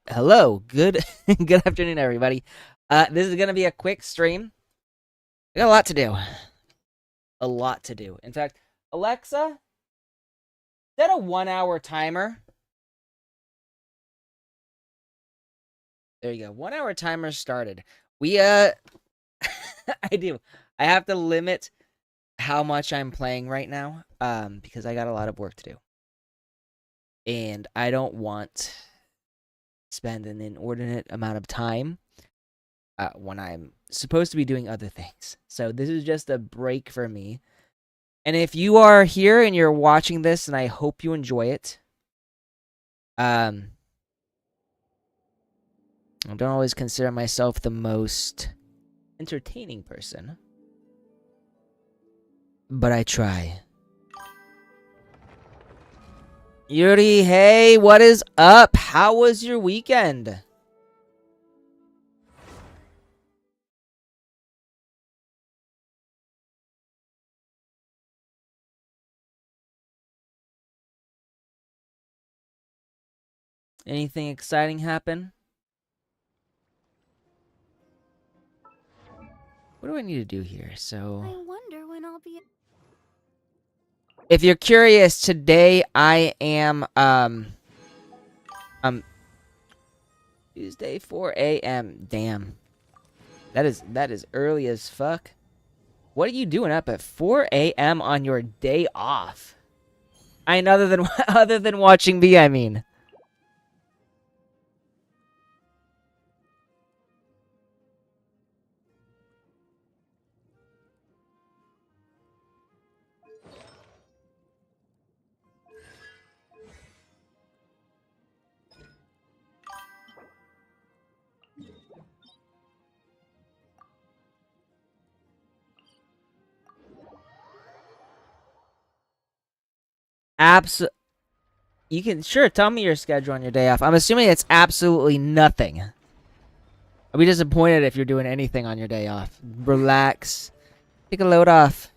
Hello, good good afternoon, everybody. This is gonna be a quick stream. I got a lot to do. A lot to do. In fact, Alexa, set a 1 hour timer. There you go. 1 hour timer started. We I do. I have to limit how much I'm playing right now, because I got a lot of work to do. And I don't want spend an inordinate amount of time when I'm supposed to be doing other things. So this is just a break for me. And if you are here and you're watching this, and I hope you enjoy it, I don't always consider myself the most entertaining person, but I try. Yuri, hey, what is up? How was your weekend? Anything exciting happen? What do I need to do here? So I wonder when I'll be. if you're curious, today I am Tuesday 4 a.m. Damn. That is early as fuck. What are you doing up at 4 a.m. on your day off? I mean, other than watching me, I mean. You can sure tell me your schedule on your day off. I'm assuming it's absolutely nothing. I'll be disappointed if you're doing anything on your day off. Relax. Take a load off.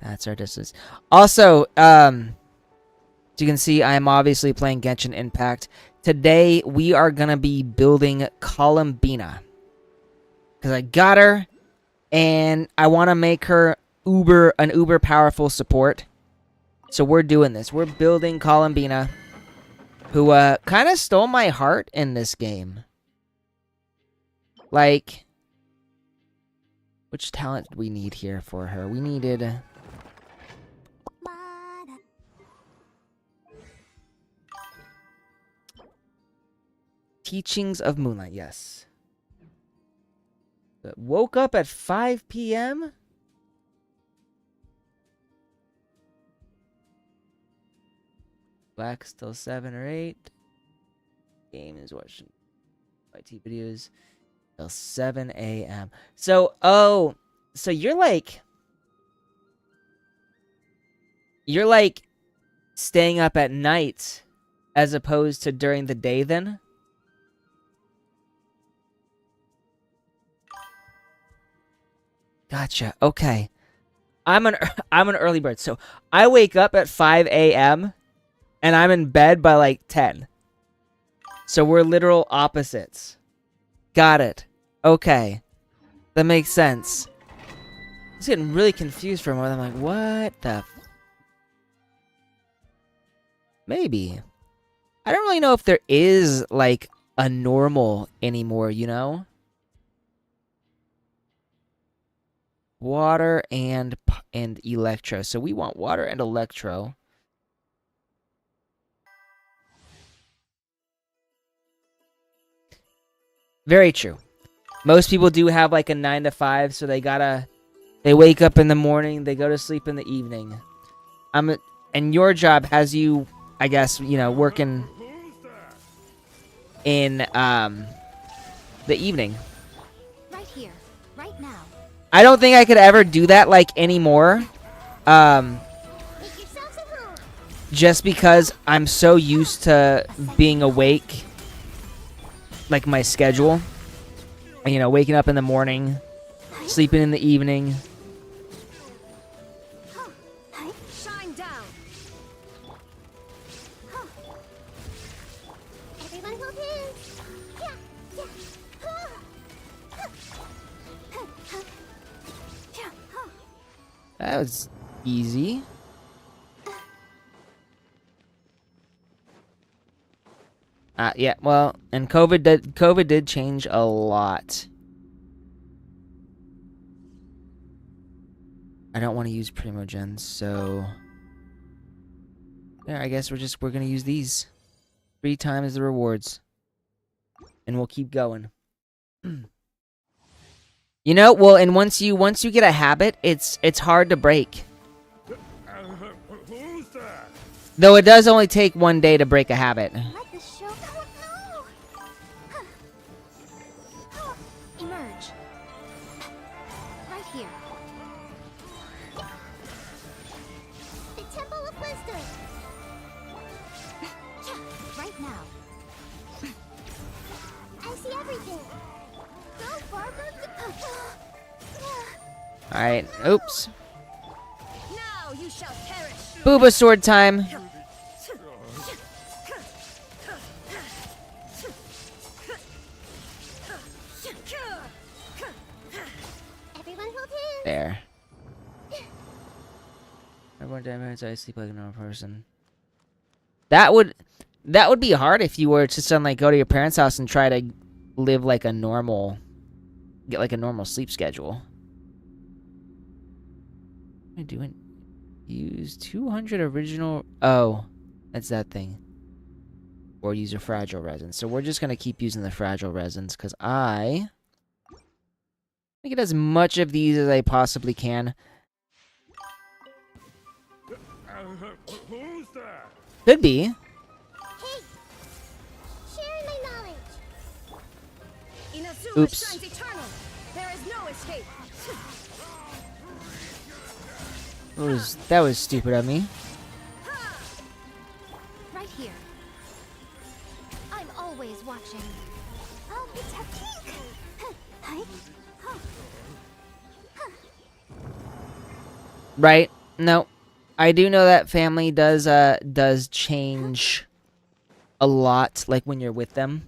That's our distance. Also, as you can see, I am obviously playing Genshin Impact. Today, we are going to be building Columbina. Because I got her, and I want to make her an uber powerful support. So we're doing this. We're building Columbina, who kind of stole my heart in this game. Like, which talent did we need here for her? We needed... Teachings of Moonlight, yes. But woke up at 5 p.m.? Black still 7 or 8. Game is watching IT videos till 7 a.m. So, so you're like staying up at night as opposed to during the day then? Gotcha. Okay. I'm an early bird. So I wake up at 5 a.m. and I'm in bed by like 10. So we're literal opposites. Got it. Okay. That makes sense. I was getting really confused for a moment. I'm like, what the... Maybe. I don't really know if there is, like, a normal anymore, you know? Water and electro. So we want water and electro. Very true. Most people do have like a 9 to 5, so they wake up in the morning, they go to sleep in the evening. And your job has you, I guess, you know, working in the evening. Right here, right now. I don't think I could ever do that like anymore. Just because I'm so used to being awake, like my schedule. You know, waking up in the morning, sleeping in the evening, shine down. Everyone hold hands. Yeah, yeah. That was easy. Yeah, well, and COVID did change a lot. I don't want to use Primogens, so yeah, I guess we're gonna use these 3 times the rewards, and we'll keep going. You know, well, and once you get a habit, it's hard to break. Who's that? Though it does only take 1 day to break a habit. Let the show. Oh, no. Emerge. Right here. The Temple of Wisdom. Right now. I see everything. Go, Barbara. Alright, oops. Now you shall perish. Booba sword time. Everyone hold hands. There. Everyone 10 minutes, I sleep like a normal person. That would be hard if you were to suddenly go to your parents' house and try to live like a normal, get like a normal sleep schedule. What am I doing? Use 200 original. Oh, that's that thing. Or use a fragile resin. So we're just gonna keep using the fragile resins because I get as much of these as I possibly can. Who's that? Could be. Hey, sharing my knowledge. Inazuma Oops. shines eternal. There is no escape. That was stupid of me. Right here. I'm always watching. I'll protect you. Hi. Right? No. I do know that family does change a lot, like when you're with them.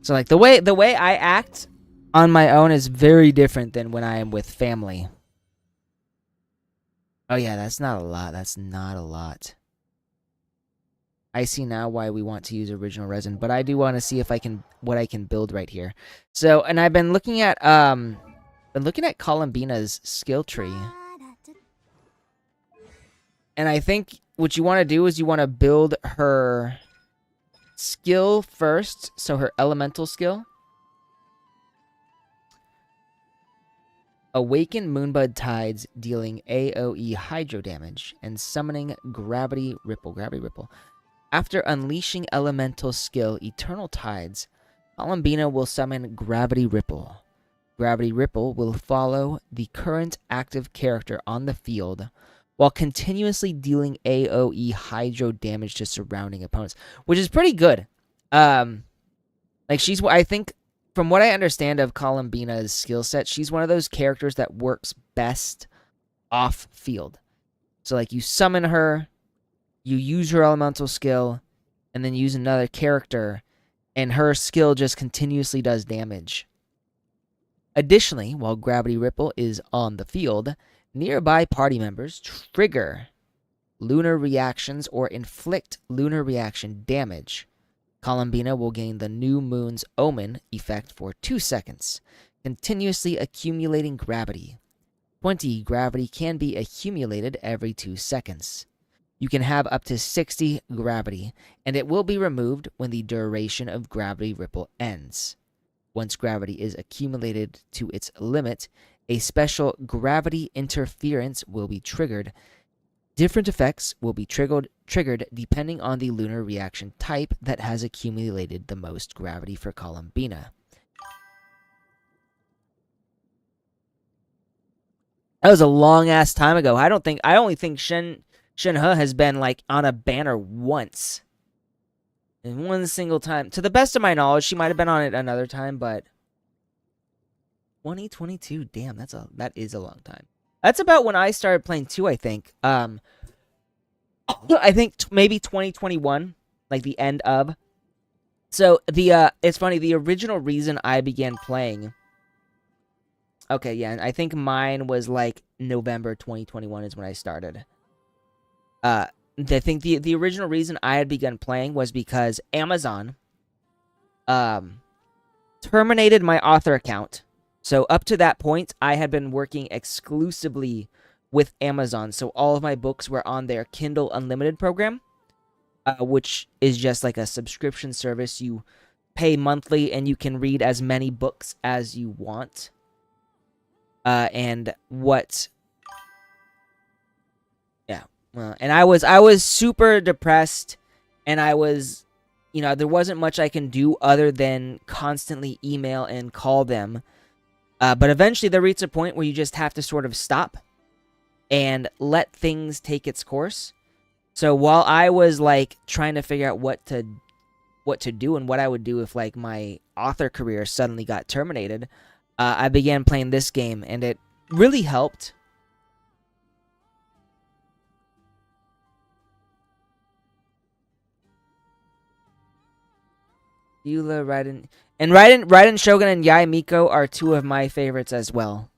So like the way I act on my own is very different than when I am with family. Oh yeah, that's not a lot. That's not a lot. I see now why we want to use original resin, but I do want to see if what I can build right here. So, and I've been looking at Columbina's skill tree. And I think what you want to do is you want to build her skill first, so her elemental skill. Awaken Moonbud Tides, dealing AoE hydro damage and summoning Gravity Ripple. Gravity Ripple. After unleashing elemental skill Eternal Tides, Columbina will summon Gravity Ripple. Gravity Ripple will follow the current active character on the field while continuously dealing AoE hydro damage to surrounding opponents, which is pretty good. Like I think from what I understand of Columbina's skill set, she's one of those characters that works best off field. So like you summon her, you use her elemental skill, and then use another character, and her skill just continuously does damage. Additionally, while Gravity Ripple is on the field, nearby party members trigger lunar reactions or inflict lunar reaction damage. Columbina will gain the New Moon's Omen effect for 2 seconds, continuously accumulating gravity. 20 gravity can be accumulated every 2 seconds. You can have up to 60 gravity, and it will be removed when the duration of Gravity Ripple ends. Once gravity is accumulated to its limit, a special gravity interference will be triggered. Different effects will be triggered depending on the lunar reaction type that has accumulated the most gravity for Columbina. That was a long ass time ago. I only think Shenhe has been like on a banner once. In one single time. To the best of my knowledge, she might have been on it another time, but 2022, damn, that is a long time. That's about when I started playing too, I think. I think maybe 2021, like the end of. So it's funny. The original reason I began playing. Okay, yeah, I think mine was like November 2021 is when I started. I think the original reason I had begun playing was because Amazon terminated my author account. So up to that point, I had been working exclusively with Amazon. So all of my books were on their Kindle Unlimited program, which is just like a subscription service. You pay monthly and you can read as many books as you want. And I was super depressed, and I was, there wasn't much I can do other than constantly email and call them. But eventually there reaches a point where you just have to sort of stop and let things take its course. So while I was like trying to figure out what to do and what I would do if like my author career suddenly got terminated, I began playing this game, and it really helped. Eula, Raiden Shogun and Yai Miko are two of my favorites as well.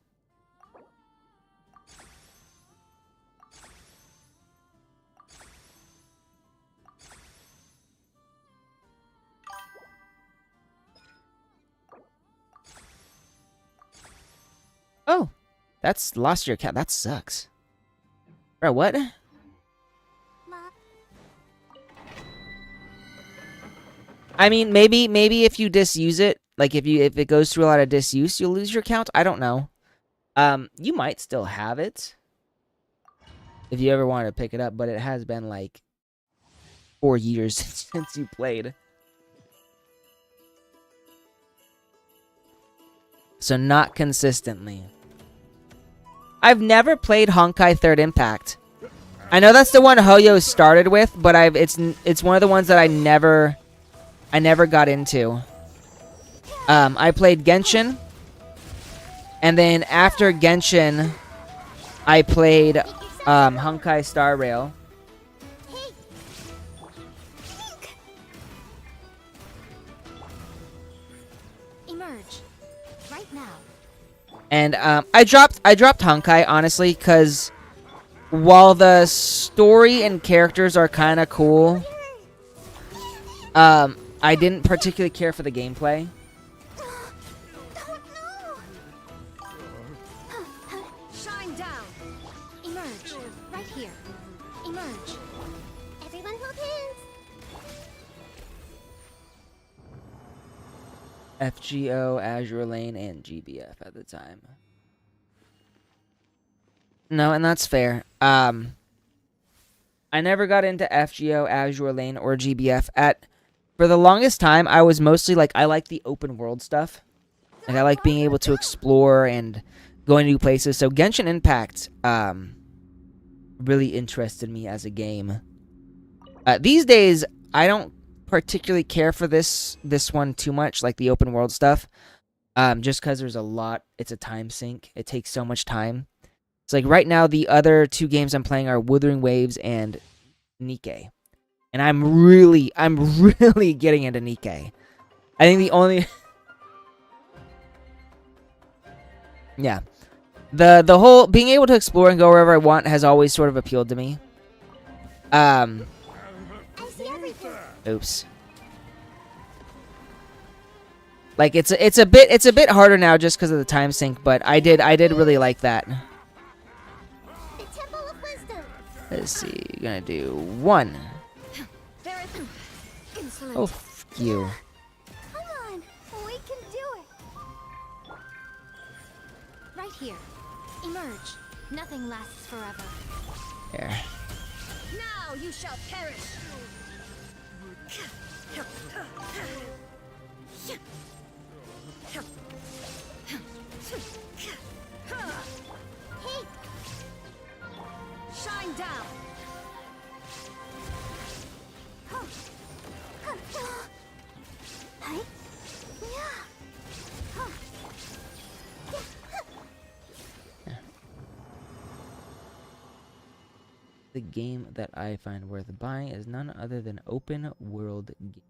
Oh, that's lost your cat. That sucks. Bro, what? Mom. I mean, maybe if you disuse it, like if it goes through a lot of disuse, you'll lose your account. I don't know. You might still have it if you ever wanted to pick it up, but it has been like 4 years since you played. So not consistently. I've never played Honkai Third Impact. I know that's the one Hoyo started with, but it's one of the ones that I never got into. I played Genshin, and then after Genshin, I played Honkai Star Rail. Hey. Pink. Emerge. Right now. And I dropped Honkai honestly because while the story and characters are kind of cool, I didn't particularly care for the gameplay. Shine down. Emerge. Right here. Emerge. Everyone hold hands. FGO, Azure Lane, and GBF at the time. No, and that's fair. I never got into FGO, Azure Lane, or GBF. For the longest time, I was mostly like, I like the open world stuff. Like, I like being able to explore and go into new places. So Genshin Impact really interested me as a game. These days, I don't particularly care for this one too much, like the open world stuff. Just because there's a lot. It's a time sink. It takes so much time. It's like right now, the other two games I'm playing are Wuthering Waves and Nikke. And I'm really getting into Nikke. I think the only... yeah. The whole being able to explore and go wherever I want has always sort of appealed to me. I see everything. Oops. Like it's a bit harder now just because of the time sink, but I did really like that. The Temple of Wisdom. Let's see, gonna do 1. There is insolent. Oh, f you. Come on. We can do it. Right here. Emerge. Nothing lasts forever. There. Now you shall perish. Hey. Shine down. Hi. Yeah. the game that I find worth buying is none other than open world game.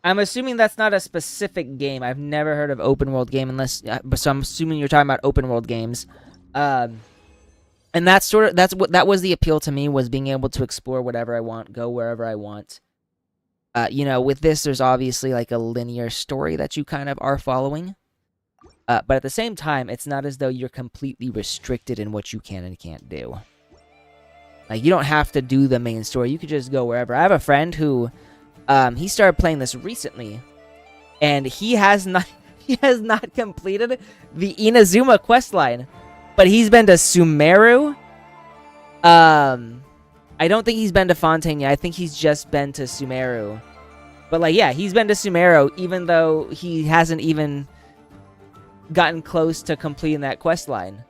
I'm assuming that's not a specific game. I've never heard of open world game unless, so I'm assuming you're talking about open world games. And that was the appeal to me, was being able to explore whatever I want, go wherever I want. With this, there's obviously like a linear story that you kind of are following. But at the same time, it's not as though you're completely restricted in what you can and can't do. Like, you don't have to do the main story. You could just go wherever. I have a friend who, he started playing this recently, and he has not completed the Inazuma questline, but he's been to Sumeru. I don't think he's been to Fontaine yet. I think he's just been to Sumeru. But, like, yeah, he's been to Sumeru, even though he hasn't even gotten close to completing that quest line.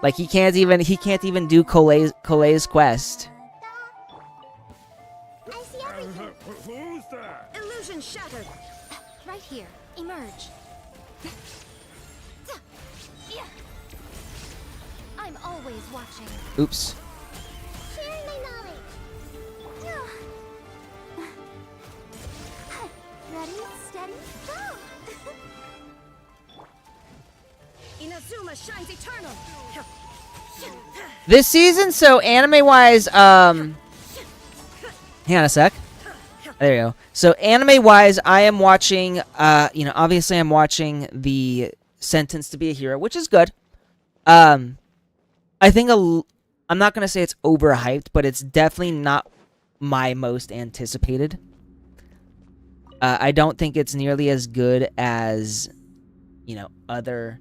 Like, he can't even do Cole's quest. I see everything. Who's that? Illusion shattered. Right here. Emerge. I'm always watching. Oops. Sharing my knowledge. Ready, steady, go! Inazuma shines eternal. This season, so anime-wise, hang on a sec. There you go. So anime-wise, I am watching, obviously I'm watching the Sentence to be a Hero, which is good. I think I'm not going to say it's overhyped, but it's definitely not my most anticipated. I don't think it's nearly as good as, other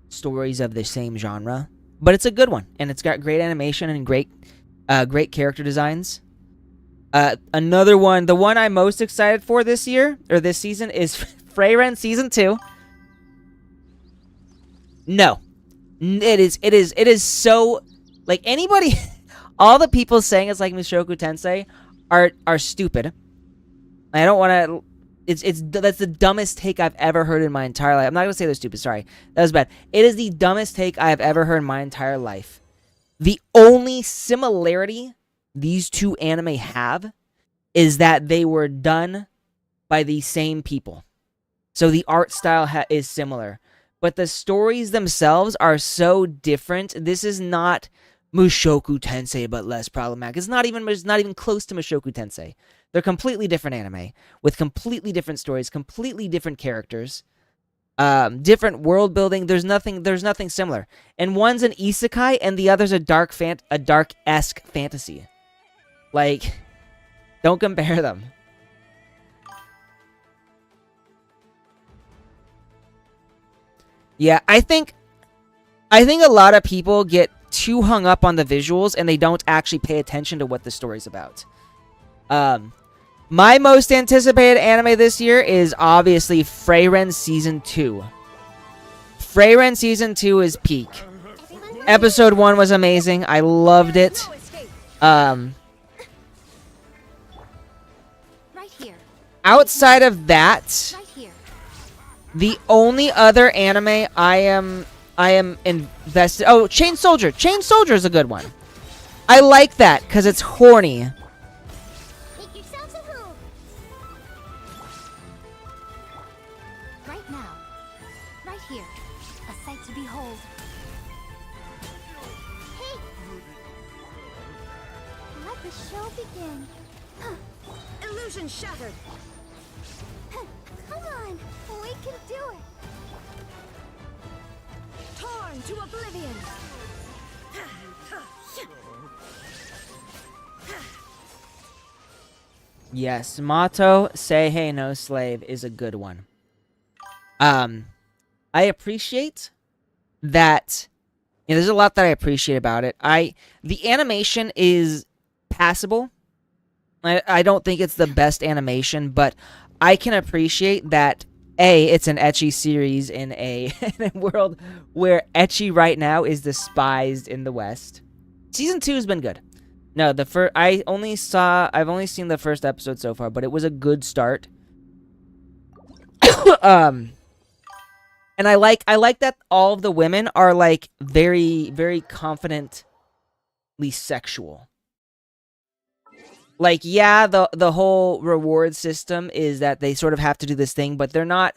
stories of the same genre. But it's a good one, and it's got great animation and great character designs. Another one, the one I'm most excited for this season, is Freyren Season 2. No. It is so, like, anybody, all the people saying it's like Mushoku Tensei are stupid. I don't want to, that's the dumbest take I've ever heard in my entire life. I'm not going to say they're stupid, sorry. That was bad. It is the dumbest take I have ever heard in my entire life. The only similarity these two anime have is that they were done by the same people. So the art style is similar. But the stories themselves are so different. This is not Mushoku Tensei, but less problematic. It's not even close to Mushoku Tensei. They're completely different anime with completely different stories, completely different characters, different world building. There's nothing similar. And one's an isekai, and the other's a dark-esque fantasy. Like, don't compare them. Yeah, I think a lot of people get too hung up on the visuals and they don't actually pay attention to what the story's about. My most anticipated anime this year is obviously Freyren Season 2. Freyren Season 2 is peak. Episode 1 was amazing. I loved it. Right here. Outside of that, Right here. the only other anime I am invested. Oh, Chain Soldier. Chain Soldier is a good one. I like that because it's horny. Make yourselves at home. Right now. Right here. A sight to behold. Hey! Let the show begin. Illusion shattered. Come on. We can do it. Torn to oblivion. Yes, Motto Seihei no Slave is a good one. I appreciate that. There's a lot that I appreciate about it. The animation is passable. I don't think it's the best animation, but I can appreciate that. It's an ecchi series in a world where ecchi right now is despised in the West. Season 2 has been good. No, I've only seen the first episode so far, but it was a good start. And I like that all of the women are like very, very confidently sexual. Like, yeah, the whole reward system is that they sort of have to do this thing, but they're not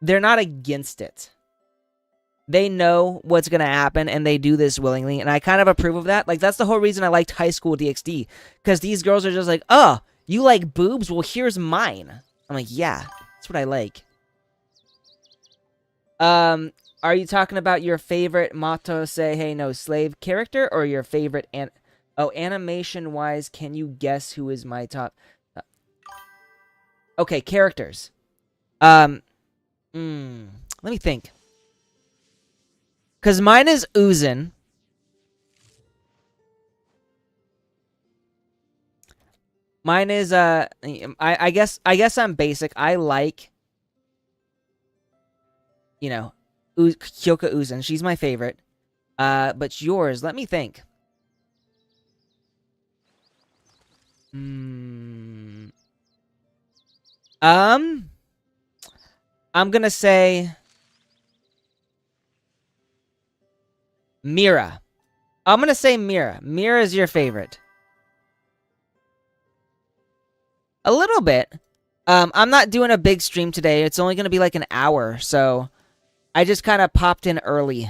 against it. They know what's gonna happen and they do this willingly, and I kind of approve of that. Like, that's the whole reason I liked High School DxD, because these girls are just like, oh, you like boobs? Well, here's mine. I'm like, yeah, that's what I like. Are you talking about your favorite Mato Say Hey No Slave character, or your favorite animation wise? Can you guess who is my top? Okay, characters. Let me think. Cause mine is Uzin. Mine is I guess I'm basic. I like, you know, Kyoka Uzin. She's my favorite. But yours, let me think. I'm gonna say Mira. I'm gonna say Mira. Mira is your favorite. A little bit. I'm not doing a big stream today. It's only gonna be like an hour, so I just kind of popped in early.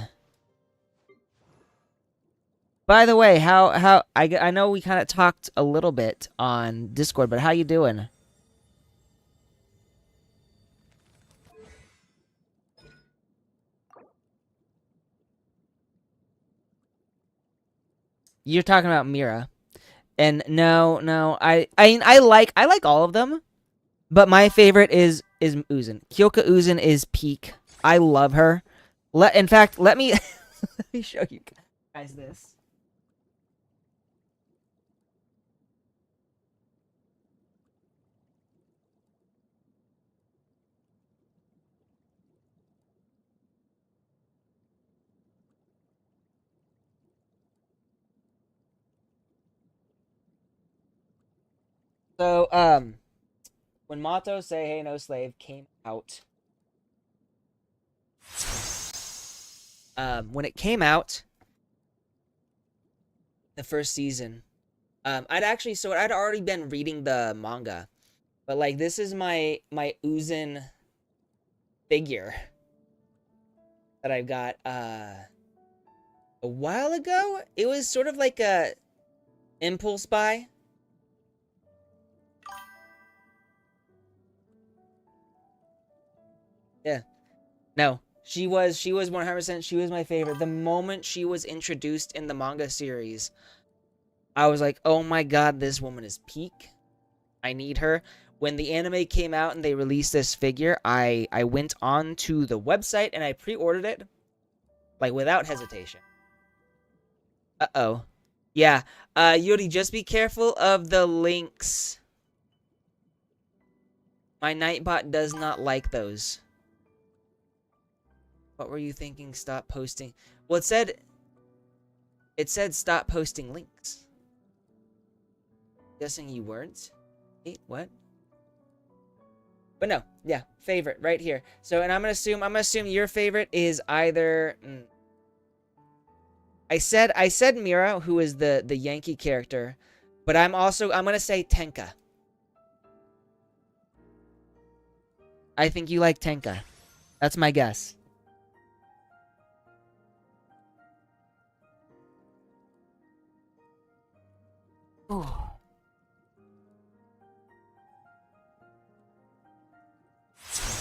By the way, how I know we kind of talked a little bit on Discord, but how you doing? You're talking about Mira. And no, I like all of them, but my favorite is Uzin. Kyoka Uzin is peak. I love her. In fact, let me let me show you guys this. So, when Mato Say Hey No Slave came out, when it came out, the first season, I'd already been reading the manga, but like this is my Uzin figure that I got a while ago. It was sort of like a impulse buy. Yeah. No. She was 100%, she was my favorite. The moment she was introduced in the manga series, I was like, "Oh my god, this woman is peak. I need her." When the anime came out and they released this figure, I went on to the website and I pre-ordered it, like without hesitation. Uh-oh. Yeah. Yuri, just be careful of the links. My Nightbot does not like those. What were you thinking? Stop posting. Well, it said stop posting links. Guessing you weren't? Wait, what? But no, yeah, favorite right here. So, and I'm gonna assume your favorite is either. I said Mira, who is the Yankee character, but I'm gonna say Tenka. I think you like Tenka. That's my guess. Ooh.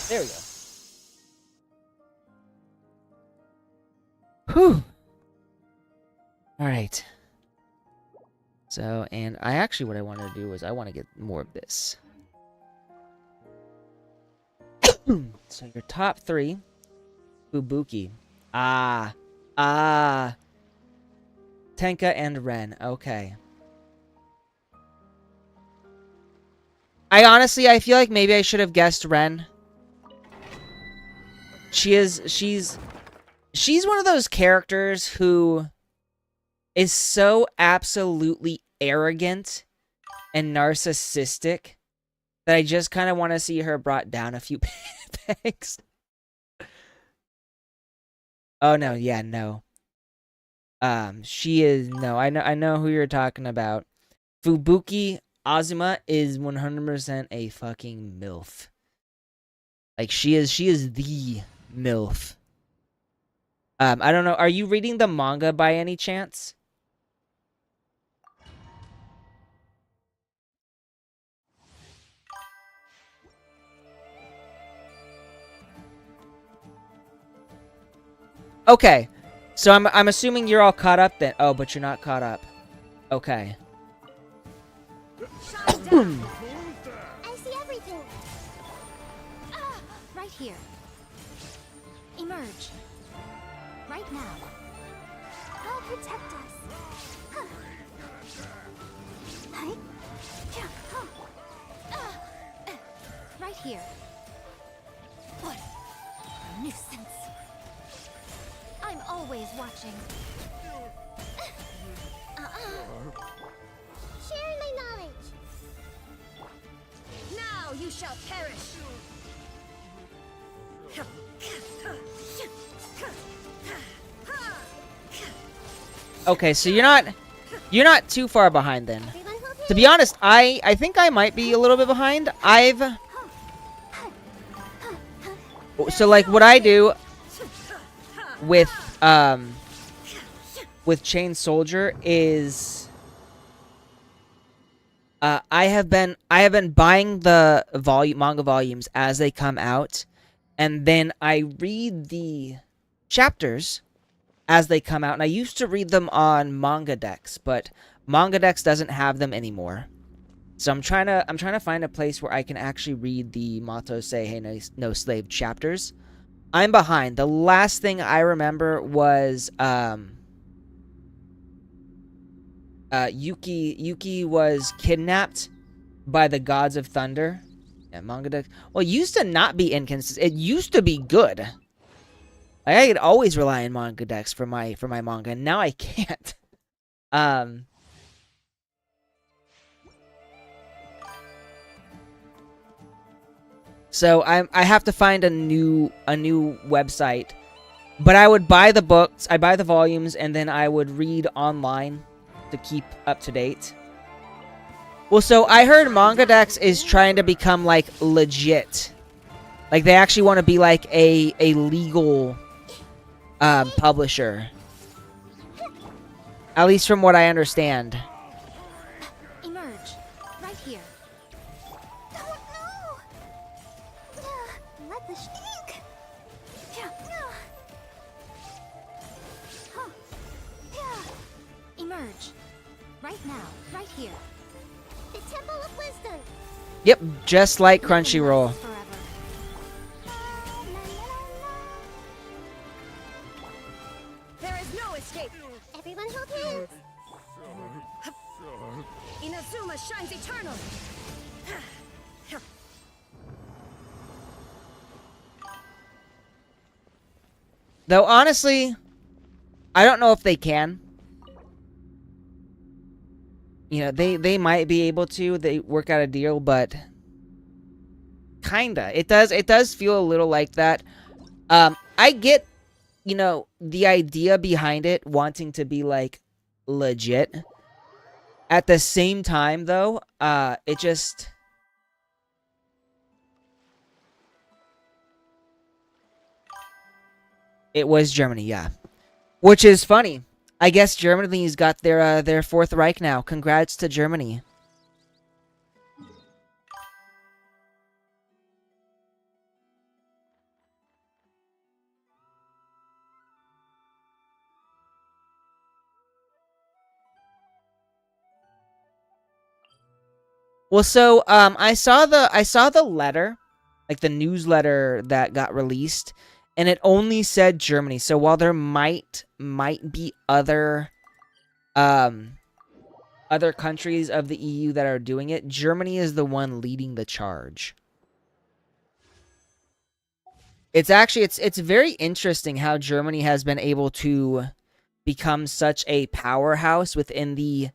There we go. Whew. All right. So, and I actually, what I want to do is I want to get more of this. So your top three, Fubuki. Tenka and Ren. Okay. I feel like maybe I should have guessed Ren. She's one of those characters who is so absolutely arrogant and narcissistic that I just kind of want to see her brought down a few pegs. Oh no, yeah, no. She is no. I know who you're talking about. Fubuki Azuma is 100% a fucking MILF. Like she is the MILF. I don't know. Are you reading the manga by any chance? Okay. So I'm assuming you're all caught up then. Oh, but you're not caught up. Okay. Shine down. I see everything. Ah, right here. Emerge. Right now. I'll protect us. Huh. Hi. Yeah, huh. Right here. What a nuisance. I'm always watching. Sharing my knowledge. Now you shall perish. Okay, so you're not too far behind then. Everyone will To be honest, I think I might be a little bit behind. So like what I do with Chain Soldier is I have been buying the manga volumes as they come out, and then I read the chapters as they come out. And I used to read them on Manga Dex, but Manga Dex doesn't have them anymore. So I'm trying to find a place where I can actually read the Mato Say Hey No Slave chapters. I'm behind. The last thing I remember was Yuki was kidnapped by the gods of thunder. Yeah, manga deck. Well, it used to not be inconsistent. It used to be good. Like, I could always rely on manga decks for my manga, and now I can't. So I have to find a new website. But I would buy the books, I'd buy the volumes, and then I would read online to keep up to date. Well, so I heard Manga Dex is trying to become like legit. Like they actually want to be like a legal publisher. At least from what I understand. emerge. Right here. Oh no! Let the stink. Emerge. Right now. Right here. The Temple of Wisdom. Yep, just like Crunchyroll. Forever. There is no escape. Everyone hold hands. Inazuma shines eternal. Though honestly, I don't know if they can. You know, they might be able to. They work out a deal, but kinda. It does feel a little like that. I get, you know, the idea behind it wanting to be like legit. At the same time though, it just it was Germany, yeah. Which is funny. I guess Germany's got their Fourth Reich now. Congrats to Germany. Well, so I saw the letter, like the newsletter that got released, and it only said Germany. So while there might be other countries of the EU that are doing it, Germany is the one leading the charge. It's actually it's very interesting how Germany has been able to become such a powerhouse within the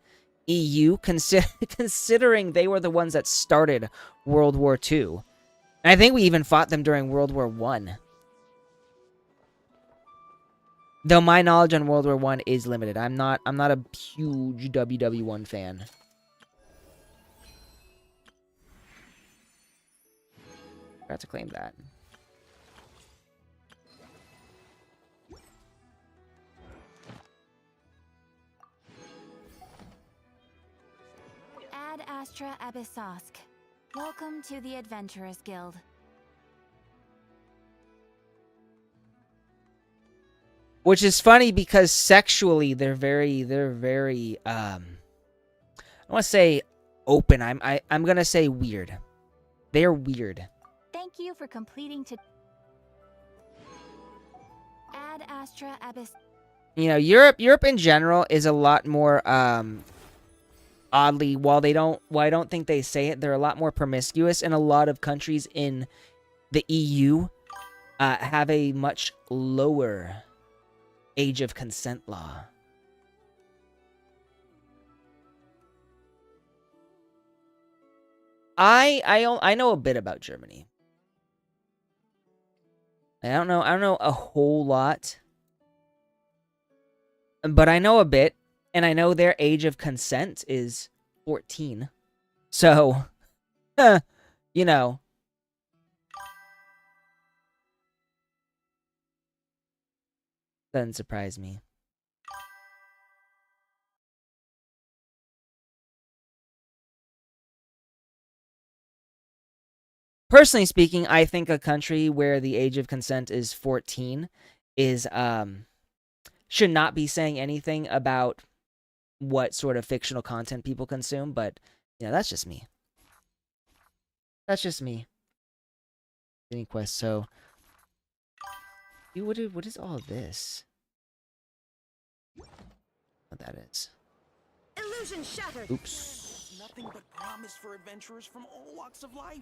EU, considering they were the ones that started World War II. And I think we even fought them during World War I. Though my knowledge on World War One is limited. I'm not a huge WW1 fan. Forgot to claim that. Ad Astra Abyssosk. Welcome to the Adventurers Guild. Which is funny because sexually they're very I don't want to say open. I'm going to say weird. They're weird. Thank you for completing to Ad Astra Abyss. You know, Europe in general is a lot more oddly, while I don't think they say it, they're a lot more promiscuous, and a lot of countries in the EU have a much lower age of consent law. I know a bit about Germany. I don't know a whole lot, but I know a bit, and I know their age of consent is 14. So, you know. Doesn't surprise me. Personally speaking, I think a country where the age of consent is 14 is should not be saying anything about what sort of fictional content people consume, but you know, that's just me. That's just me. Any quest, so what is all this? What that is. Illusion shattered. Oops. Nothing but promise for adventurers from all walks of life.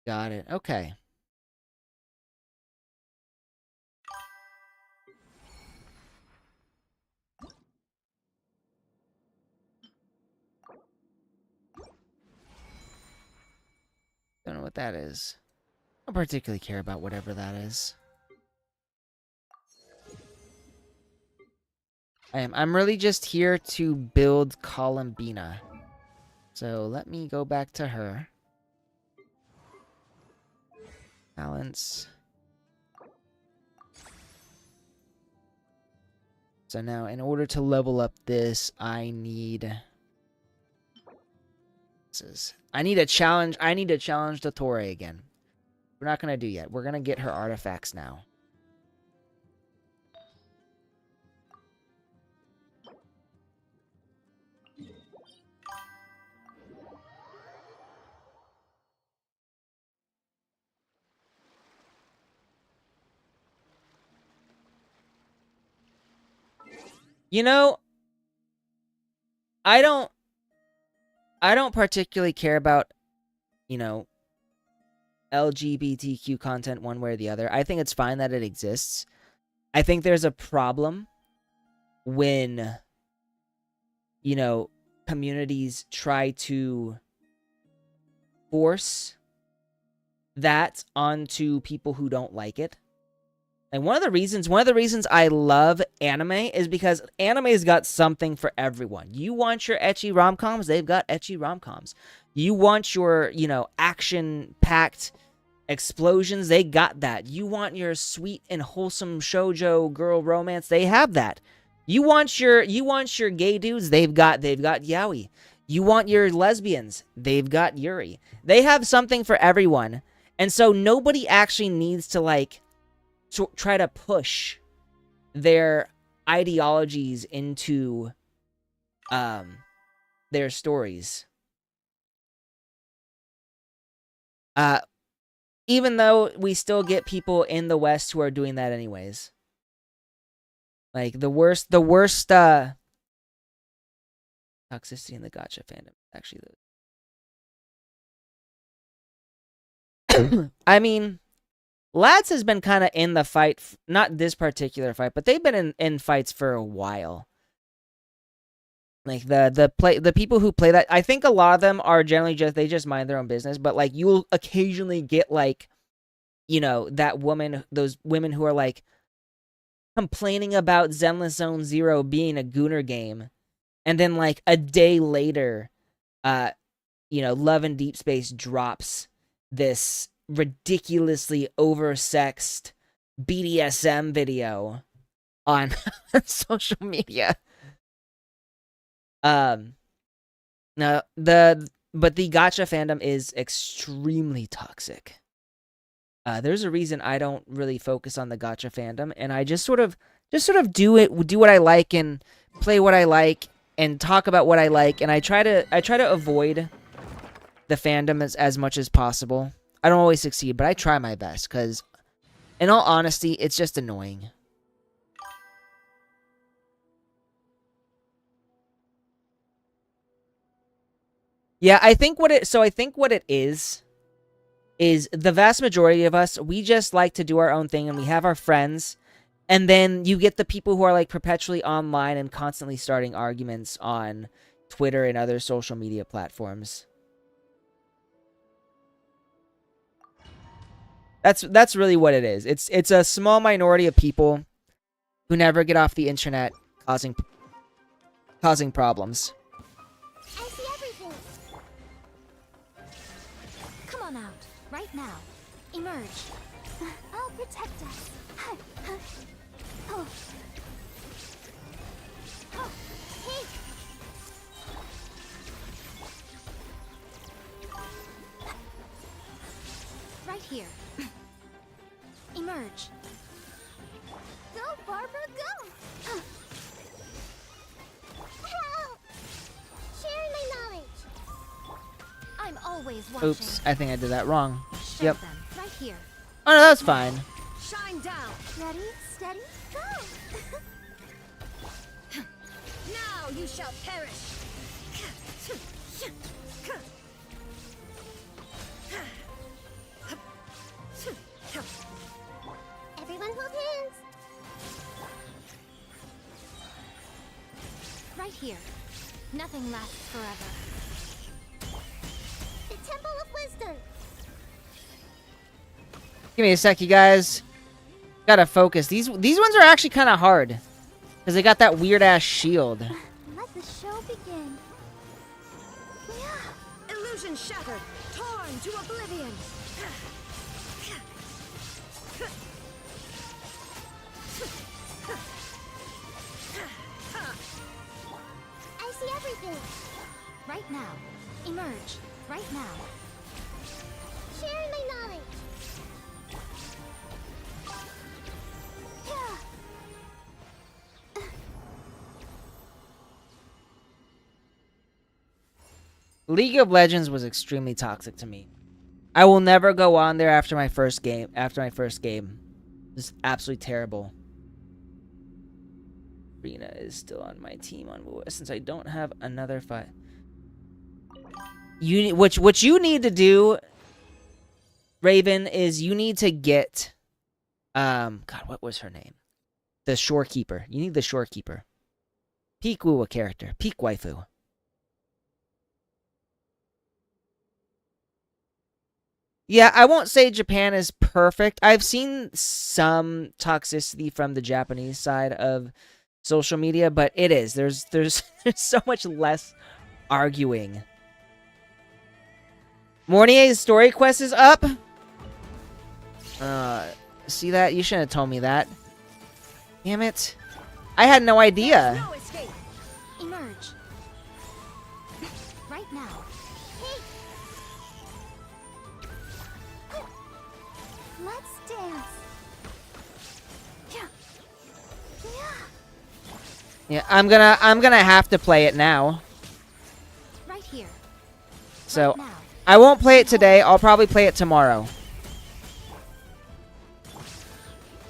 Got it. Okay. Don't know what that is. I don't particularly care about whatever that is. I'm really just here to build Columbina. So let me go back to her. Balance. So now, in order to level up this, I need a challenge. I need to challenge the Torre again. We're not gonna do yet. We're gonna get her artifacts now. You know, I don't particularly care about, you know, LGBTQ content one way or the other. I think it's fine that it exists. I think there's a problem when, you know, communities try to force that onto people who don't like it. And one of the reasons I love anime is because anime's got something for everyone. You want your ecchi rom-coms, they've got ecchi rom-coms. You want your, you know, action-packed explosions, they got that. You want your sweet and wholesome shoujo girl romance, they have that. You want your gay dudes, they've got yaoi. You want your lesbians, they've got yuri. They have something for everyone. And so nobody actually needs to, like, try to push their ideologies into their stories. Even though we still get people in the West who are doing that anyways. Like the worst toxicity in the gacha fandom actually. I mean, Lads has been kind of in the fight, not this particular fight, but they've been in fights for a while. Like the people who play that, I think a lot of them are generally just mind their own business, but like you'll occasionally get like, you know, those women who are like complaining about Zenless Zone Zero being a Gooner game, and then like a day later, you know, Love and Deep Space drops this ridiculously oversexed BDSM video on social media. Now but the gacha fandom is extremely toxic. There's a reason I don't really focus on the gacha fandom, and I just sort of do what I like and play what I like and talk about what I like, and I try to avoid the fandom as much as possible. I don't always succeed, but I try my best because, in all honesty, it's just annoying. Yeah, I think what it is the vast majority of us, we just like to do our own thing and we have our friends, and then you get the people who are like perpetually online and constantly starting arguments on Twitter and other social media platforms. That's really what it is. It's a small minority of people who never get off the internet causing problems. I see everything. Come on out, right now. Emerge. I'll protect us. Oh. Oh. Hey. Right here. Emerge. Go, Barbara, go! Help! Sharing my knowledge. I'm always watching. Oops, I think I did that wrong. Show Yep. them. Right here. Oh no, that's fine. Shine down. Ready, steady, go! Now you shall perish. Everyone hold hands. Right here. Nothing lasts forever. The Temple of Wisdom. Give me a sec, you guys. Gotta focus. These ones are actually kind of hard because they got that weird ass shield. Let the show begin. Yeah. Illusion shattered. Torn to oblivion. I see everything. Right now. Emerge. Right now. Sharing my knowledge. Yeah. League of Legends was extremely toxic to me. I will never go on there after my first game. It's absolutely terrible. Rena is still on my team on WoW since I don't have another fight. What you need to do, Raven, is you need to get God, what was her name? The Shorekeeper. You need the Shorekeeper. Peak WoW character. Peak waifu. Yeah, I won't say Japan is perfect. I've seen some toxicity from the Japanese side of social media, but it is. There's so much less arguing. Mornier's story quest is up. See that? You shouldn't have told me that. Damn it. I had no idea. No escape. Emerge. Right now. Hey. Let's dance. Yeah. Yeah, I'm gonna have to play it now. Right here. So Right now. I won't play it today. I'll probably play it tomorrow.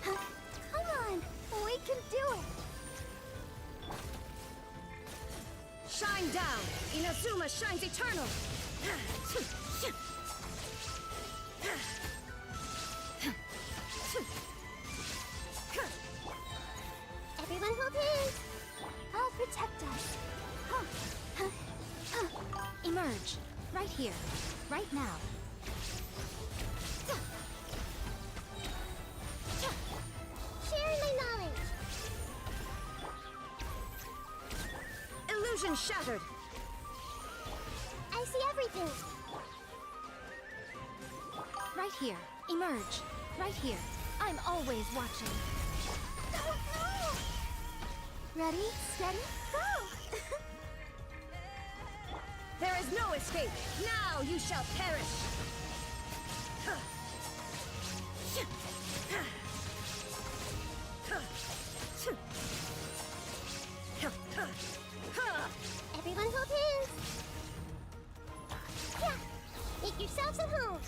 Come on. We can do it. Shine down. Inazuma shines eternal. Everyone hold hands. I'll protect us. Huh. here, right now. Sharing my knowledge. Illusion shattered. I see everything. Right here. Emerge. Right here. I'm always watching. Ready, steady, go! There is no escape. Now you shall perish. Everyone hold hands. Yeah. Make yourselves at home.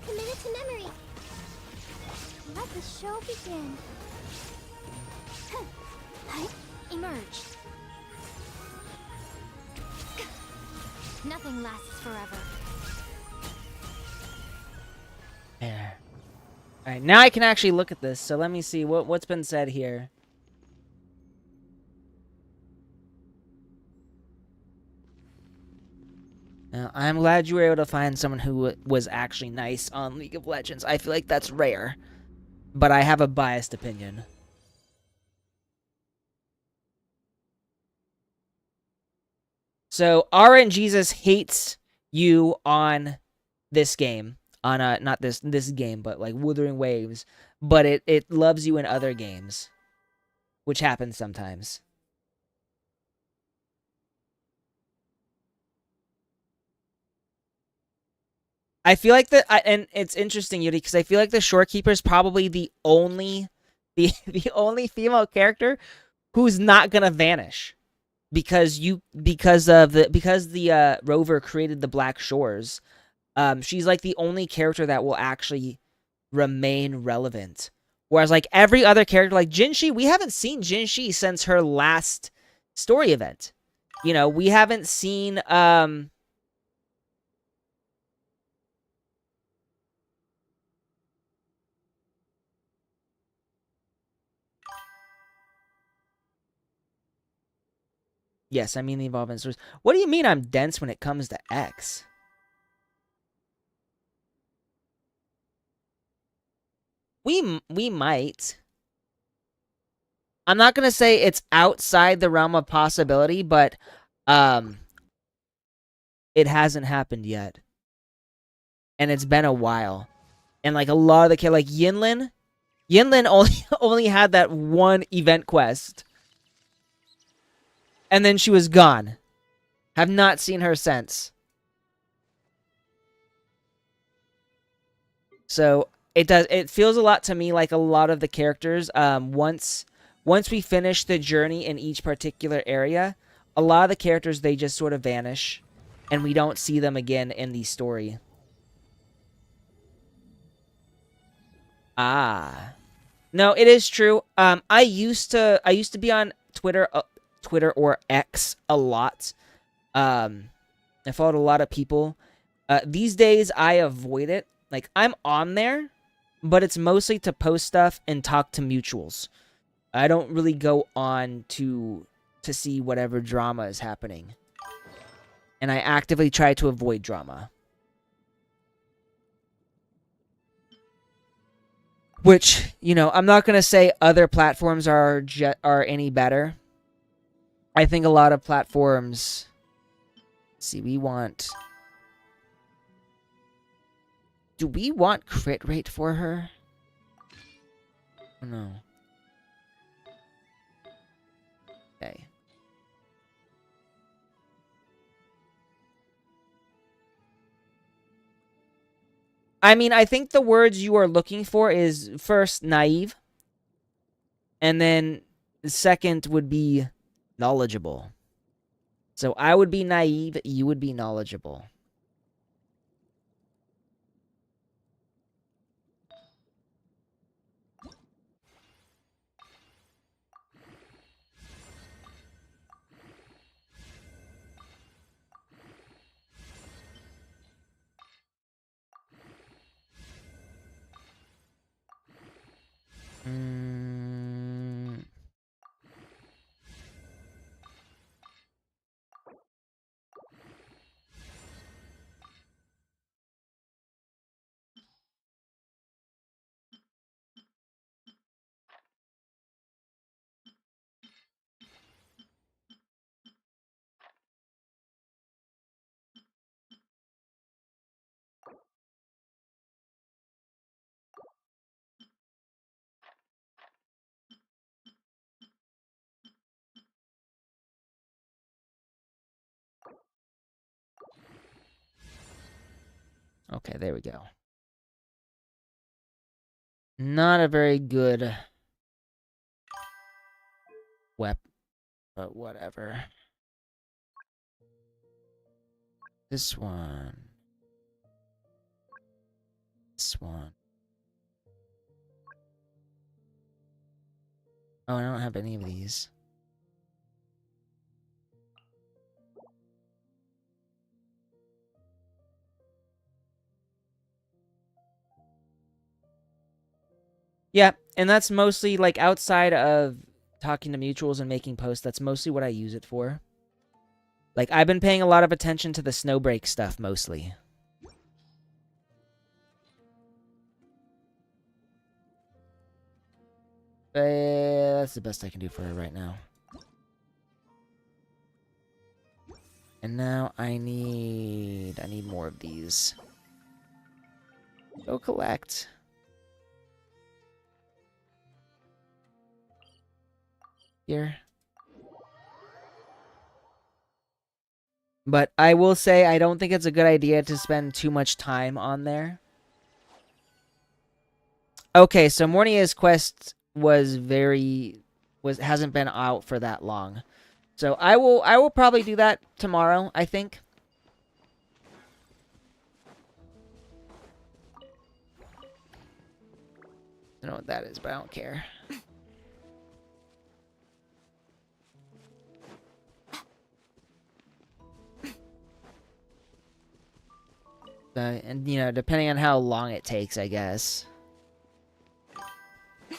Committed to memory. Let the show begin. Emerge. Nothing lasts forever. There. All right, now I can actually look at this. So let me see what's been said here. Now, I'm glad you were able to find someone who was actually nice on League of Legends. I feel like that's rare, but I have a biased opinion. So RN Jesus hates you on this game, on not this game, but like Wuthering Waves, but it loves you in other games, which happens sometimes. I feel like and it's interesting, Yuri, because I feel like the Shorekeeper is probably the only the only female character who's not gonna vanish because the rover created the Black Shores. She's like the only character that will actually remain relevant. Whereas like every other character, like Jinshi, we haven't seen Jinshi since her last story event. You know, we haven't seen yes, I mean the evolving source. What do you mean I'm dense when it comes to X? We might. I'm not gonna say it's outside the realm of possibility, but it hasn't happened yet, and it's been a while. And like a lot of the kids, like Yinlin only had that one event quest, and then she was gone. Have not seen her since. So it feels a lot to me like a lot of the characters once we finish the journey in each particular area, a lot of the characters, they just sort of vanish and we don't see them again in the story. Ah. No, it is true. I used to be on Twitter or X a lot. I followed a lot of people. These days I avoid it. Like I'm on there, but it's mostly to post stuff and talk to mutuals. I don't really go on to see whatever drama is happening. And I actively try to avoid drama. Which, you know, I'm not going to say other platforms are any better. I think a lot of platforms... Let's see, we want... Do we want crit rate for her? No. Okay. I mean, I think the words you are looking for is first naive, and then second would be knowledgeable. So I would be naive, you would be knowledgeable. Mm. Okay, there we go. Not a very good weapon, but whatever. This one. This one. Oh, I don't have any of these. Yeah, and that's mostly, like, outside of talking to mutuals and making posts, that's mostly what I use it for. Like, I've been paying a lot of attention to the snowbreak stuff, mostly. That's the best I can do for her right now. And now I need more of these. Go collect. Here. But I will say I don't think it's a good idea to spend too much time on there. Okay, so Mornia's quest hasn't been out for that long. So I will probably do that tomorrow, I think. I don't know what that is, but I don't care. And, you know, depending on how long it takes, I guess.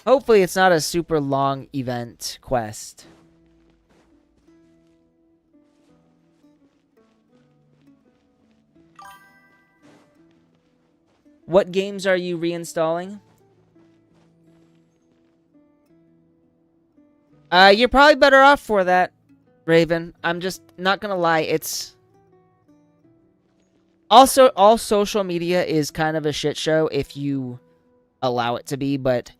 Hopefully it's not a super long event quest. What games are you reinstalling? You're probably better off for that, Raven. I'm just not gonna lie, it's... Also, all social media is kind of a shit show if you allow it to be, but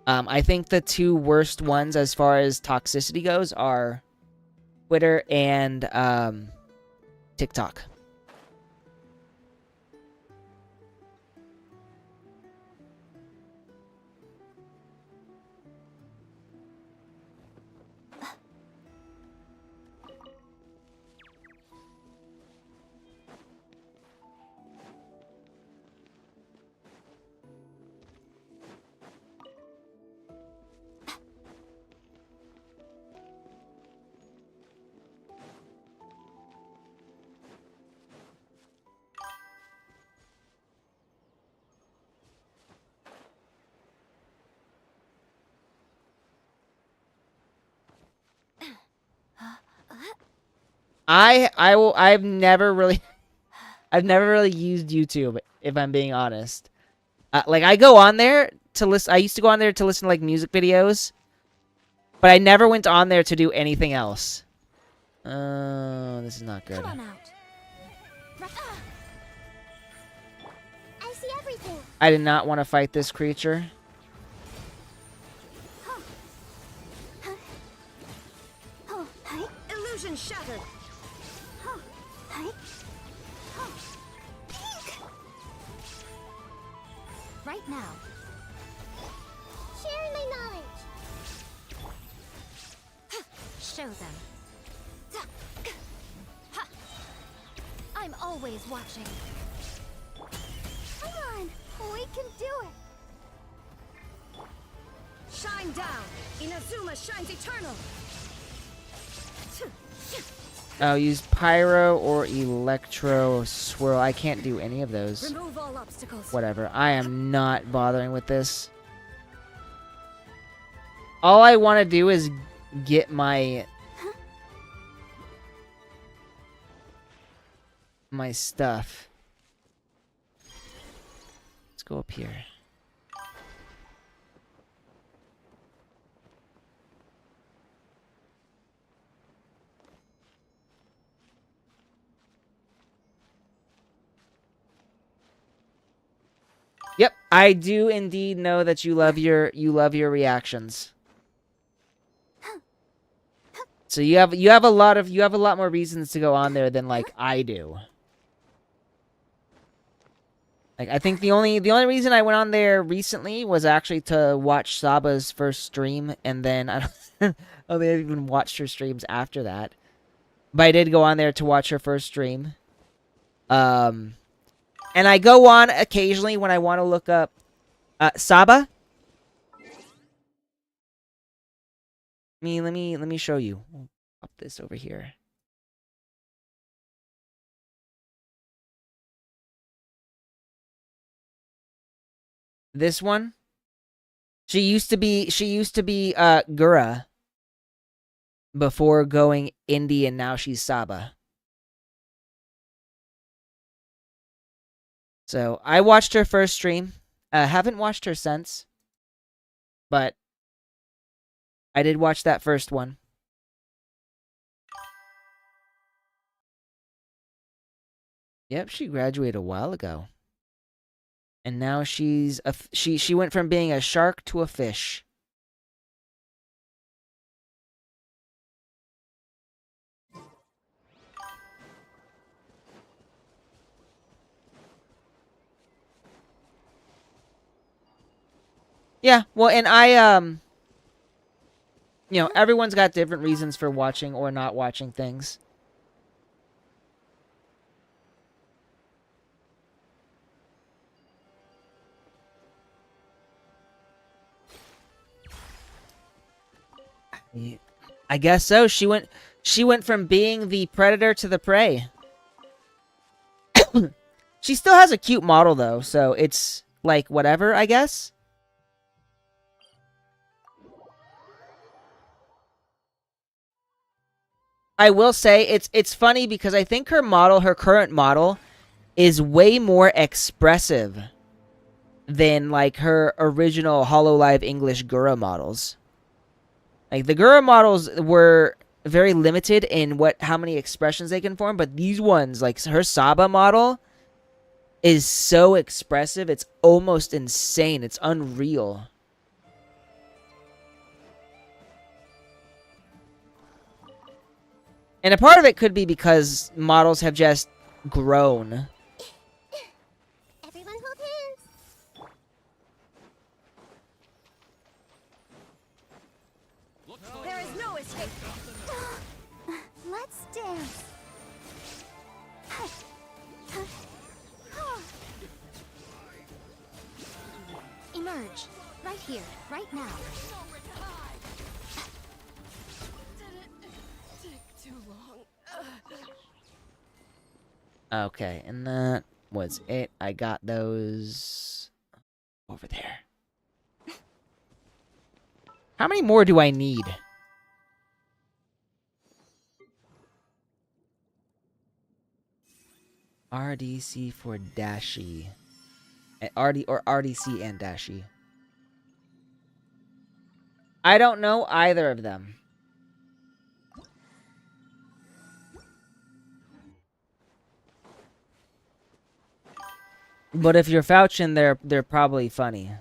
I think the two worst ones as far as toxicity goes are Twitter and TikTok. I've never really used YouTube, if I'm being honest. Like, I go on there to listen. I used to go on there to listen to, like, music videos, but I never went on there to do anything else. Oh, this is not good. Come on out. I see everything. I did not want to fight this creature. Illusion shattered. Right now. Sharing my knowledge. Show them. I'm always watching. Come on, we can do it. Shine down. Inazuma shines eternal. Oh, use Pyro or Electro Swirl. I can't do any of those. Remove all obstacles. Whatever. I am not bothering with this. All I want to do is get my stuff. Let's go up here. Yep, I do indeed know that you love your reactions. So you have a lot more reasons to go on there than, like, I do. Like I think the only reason I went on there recently was actually to watch Saba's first stream, and then I don't I haven't even watched her streams after that. But I did go on there to watch her first stream. Um, and I go on occasionally when I want to look up Saba. Let me show you. I'll pop this over here. This one. She used to be Gura before going indie, and now she's Saba. So I watched her first stream. Haven't watched her since, but I did watch that first one. Yep, she graduated a while ago, and now she went from being a shark to a fish. Yeah, well, and everyone's got different reasons for watching or not watching things. I guess so. She went from being the predator to the prey. She still has a cute model though, so it's like whatever, I guess. I will say it's funny because I think her current model is way more expressive than like her original Hololive English Gura models. Like the Gura models were very limited in how many expressions they can form, but these ones, like her Saba model, is so expressive, it's almost insane. It's unreal. And a part of it could be because models have just grown. Everyone hold hands. There is no escape. Let's dance. Emerge. Right here, right now. Too long. Okay, and that was it. I got those over there. How many more do I need? RDC for Dashi. RDC and Dashi. I don't know either of them. But if you're vouching, they're probably funny.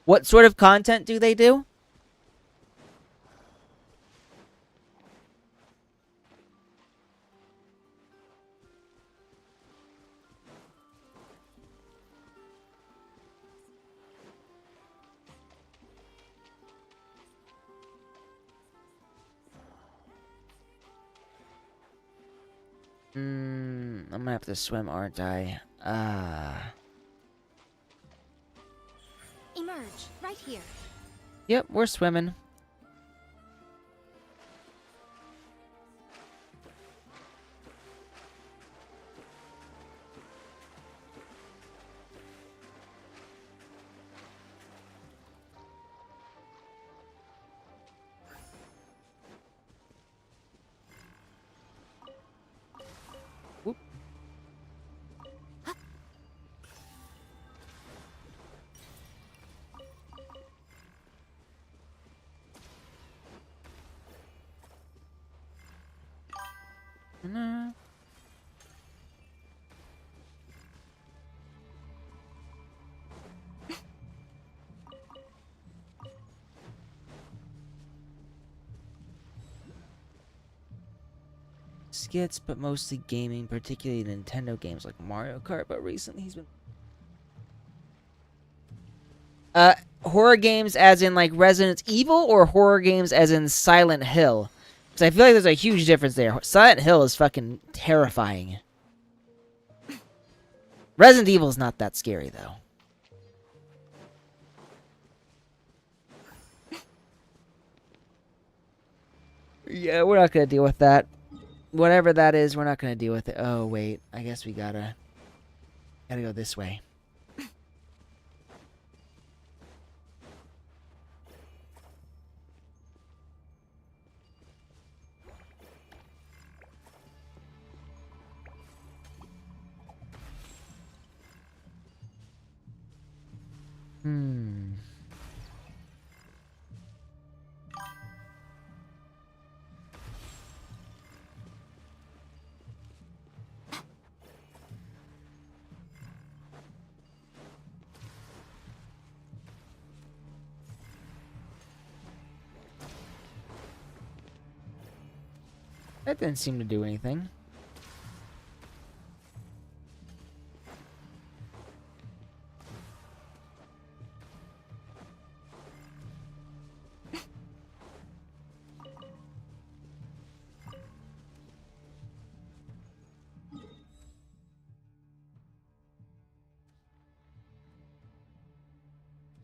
What sort of content do they do? I'm gonna have to swim, aren't I? Emerge. Right here. Yep, we're swimming. Whoop. skits, but mostly gaming, particularly Nintendo games like Mario Kart. But recently he's been horror games as in like Resident Evil, or horror games as in Silent Hill? Because I feel like there's a huge difference there. Silent Hill is fucking terrifying. Resident Evil is not that scary though. Yeah, we're not gonna deal with that. Whatever that is, we're not gonna deal with it. Oh wait, I guess we gotta go this way. Hmm. That didn't seem to do anything.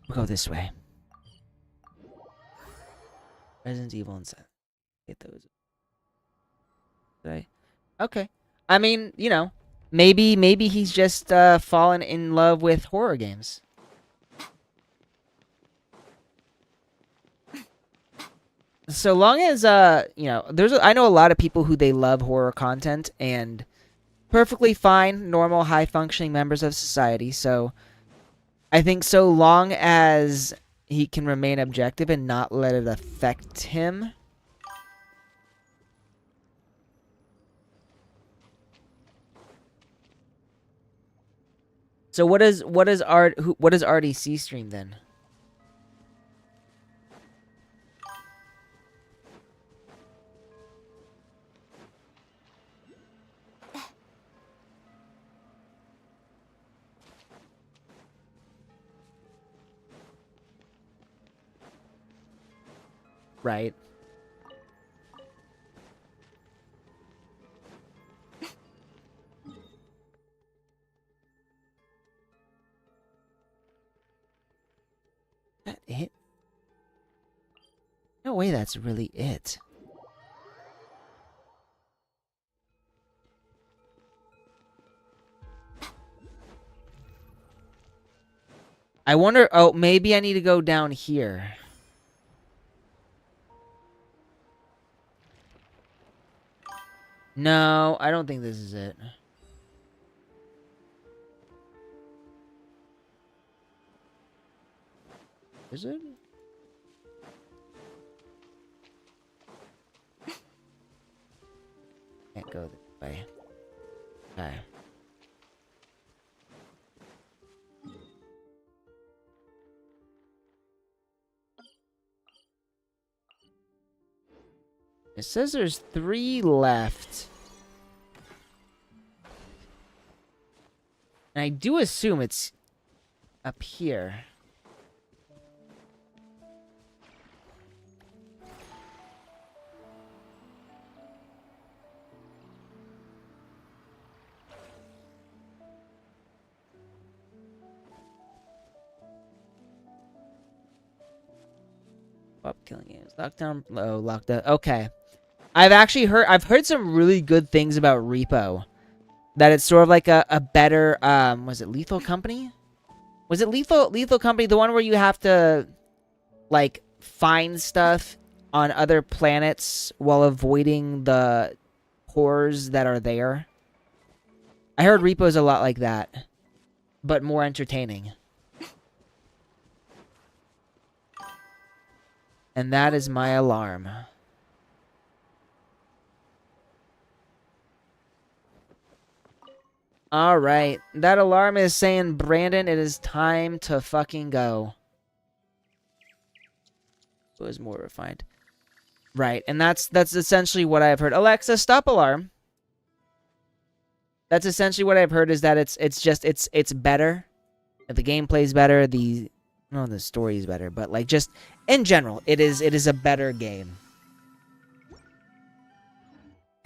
We'll go this way. Resident Evil and Silent. Get those. Okay. I mean, you know, maybe he's just fallen in love with horror games. So long as you know, I know a lot of people who they love horror content, and perfectly fine, normal, high functioning members of society. So I think so long as he can remain objective and not let it affect him. So what does RDC stream then? Right. That it? No way that's really it. I wonder, oh, maybe I need to go down here. No, I don't think this is it. Is it? Can't go this way. Okay. It says there's 3 left. And I do assume it's up here. Up killing games. Lockdown. Oh, lockdown. Okay. I've heard some really good things about Repo. That it's sort of like a better was it Lethal Company? Was it Lethal Company, the one where you have to like find stuff on other planets while avoiding the horrors that are there? I heard Repo's a lot like that, but more entertaining. And that is my alarm. Alright. That alarm is saying, Brandon, it is time to fucking go. It was more refined. Right, and that's essentially what I've heard. Alexa, stop alarm. That's essentially what I've heard, is that it's better. The gameplay's better, the story's better, but like just in general, it is a better game.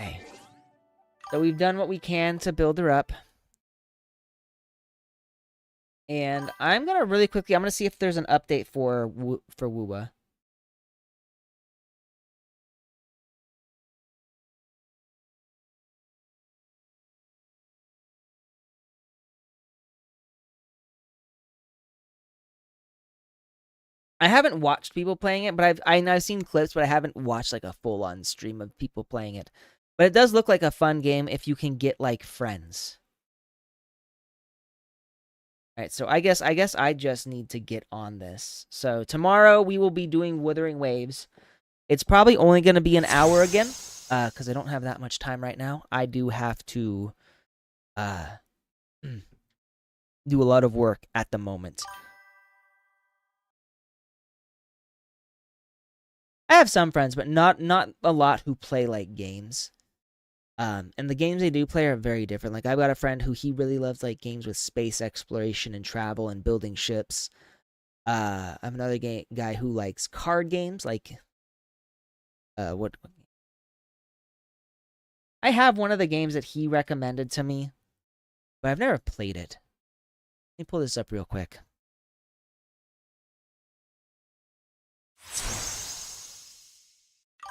Okay. So we've done what we can to build her up. And I'm gonna really quickly, I'm gonna see if there's an update for Wuwa. I haven't watched people playing it, but I've seen clips, but I haven't watched like a full-on stream of people playing it. But it does look like a fun game if you can get like friends. All right, so I guess I just need to get on this. So tomorrow we will be doing Wuthering Waves. It's probably only going to be an hour again, because I don't have that much time right now. I do have to do a lot of work at the moment. I have some friends, but not a lot who play like games. And the games they do play are very different. Like I've got a friend who he really loves like games with space exploration and travel and building ships. I have another guy who likes card games, like what? I have one of the games that he recommended to me, but I've never played it. Let me pull this up real quick.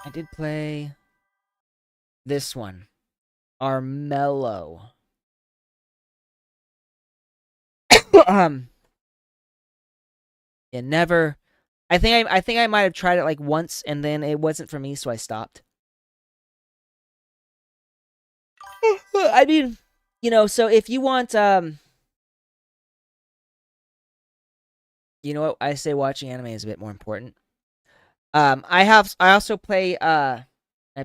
I did play this one, Armello. It never. I think I might have tried it like once, and then it wasn't for me, so I stopped. I mean, so if you want, you know what, I say watching anime is a bit more important. I also play, I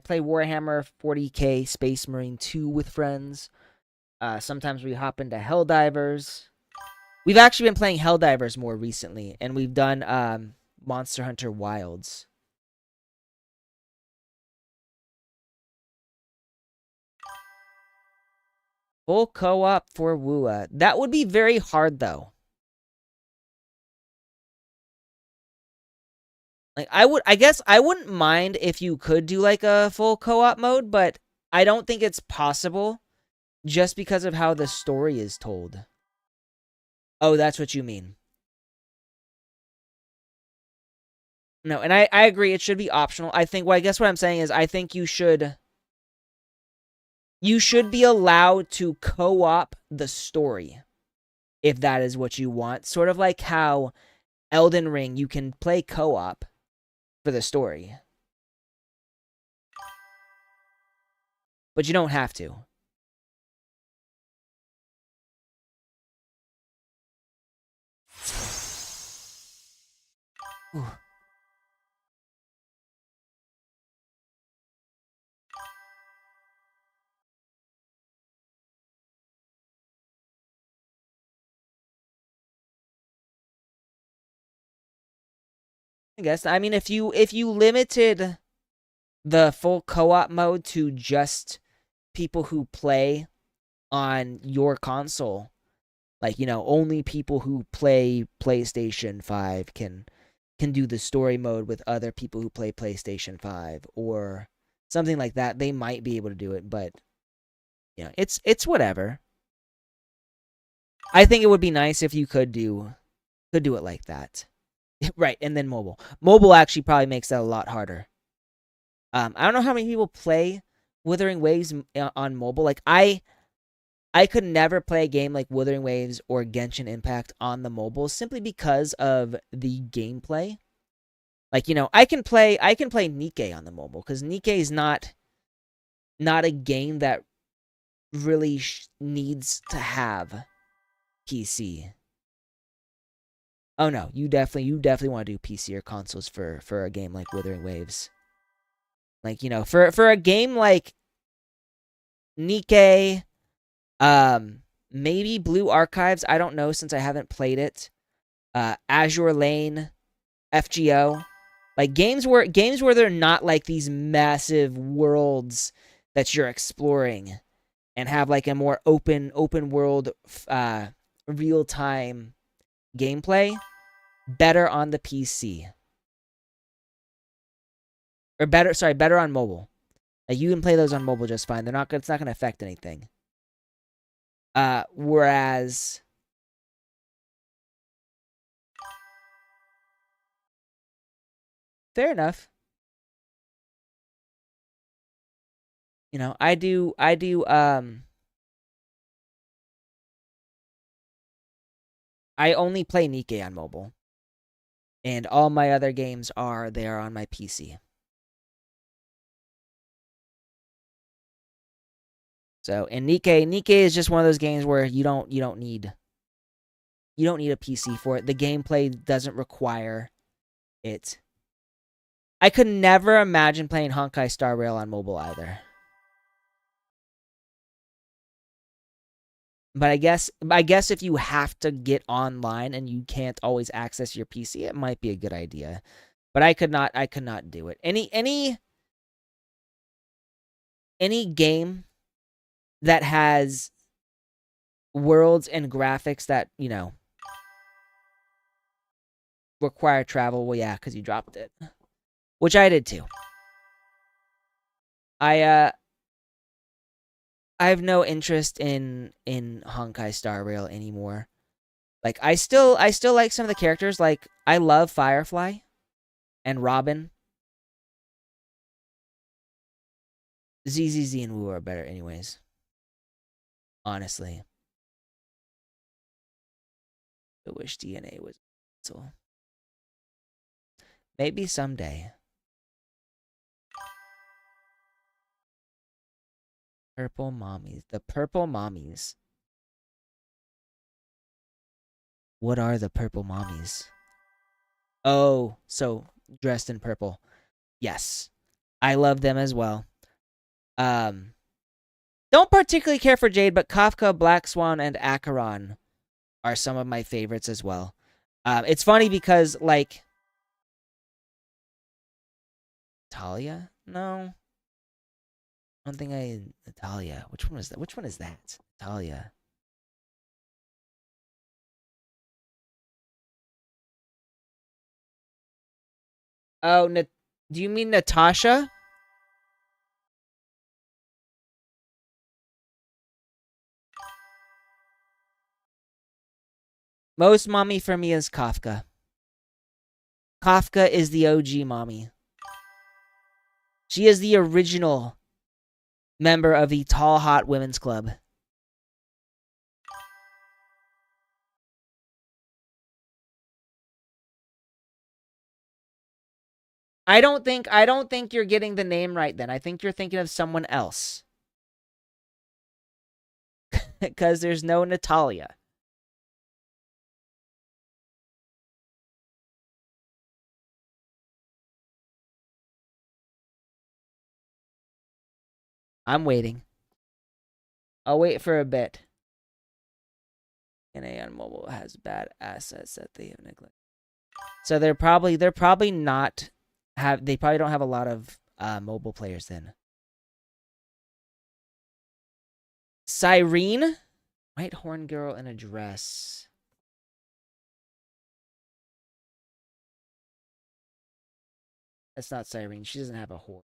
play Warhammer 40K Space Marine 2 with friends. Sometimes we hop into Helldivers. We've actually been playing Helldivers more recently, and we've done, Monster Hunter Wilds. Full co-op for Wua. That would be very hard, though. Like, I guess I wouldn't mind if you could do, like, a full co-op mode, but I don't think it's possible just because of how the story is told. Oh, that's what you mean. No, and I agree, it should be optional. I think, well, I guess what I'm saying is I think you should be allowed to co-op the story if that is what you want. Sort of like how Elden Ring, you can play co-op for the story. But you don't have to. Ooh. I guess, I mean, if you limited the full co-op mode to just people who play on your console, like, only people who play PlayStation 5 can do the story mode with other people who play PlayStation 5 or something like that, they might be able to do it, but it's whatever. I think it would be nice if you could do it like that. Right, and then mobile. Mobile actually probably makes that a lot harder. I don't know how many people play Wuthering Waves on mobile. Like, I could never play a game like Wuthering Waves or Genshin Impact on the mobile simply because of the gameplay. Like, I can play Nikke on the mobile because Nikke is not a game that really needs to have PC. Oh no, you definitely want to do PC or consoles for a game like Wuthering Waves. Like, for a game like Nikke, maybe Blue Archives, I don't know since I haven't played it. Azure Lane, FGO. Like games where they're not like these massive worlds that you're exploring. and have like a more open world real time gameplay better on the PC. Or better on mobile. Like you can play those on mobile just fine. It's not gonna affect anything. Whereas fair enough. You know, I do I only play Nikke on mobile. And all my other games are on my PC. So, and Nikke is just one of those games where you don't need a PC for it. The gameplay doesn't require it. I could never imagine playing Honkai Star Rail on mobile either. But I guess if you have to get online and you can't always access your PC, it might be a good idea. But I could not do it. Any game that has worlds and graphics that, you know, require travel, well, yeah, because you dropped it. Which I did too. I have no interest in Honkai Star Rail anymore. Like I still like some of the characters. Like I love Firefly and Robin. ZZZ and Wu are better anyways. Honestly. I wish DNA was so. Maybe someday. Purple mommies. The purple mommies. What are the purple mommies? Oh, so dressed in purple. Yes. I love them as well. Don't particularly care for Jade, but Kafka, Black Swan, and Acheron are some of my favorites as well. It's funny because, like, Talia? No. I don't think Natalia. Which one is that? Which one is that? Talia. Oh, do you mean Natasha? Most mommy for me is Kafka. Kafka is the OG mommy. She is the original member of the Tall Hot Women's Club. I don't think you're getting the name right then. I think you're thinking of someone else. Because there's no Natalia. I'm waiting. I'll wait for a bit. NA on mobile has bad assets that they have neglected. So they're probably not they probably don't have a lot of mobile players then. Cyrene? White horn girl in a dress. That's not Cyrene. She doesn't have a horn.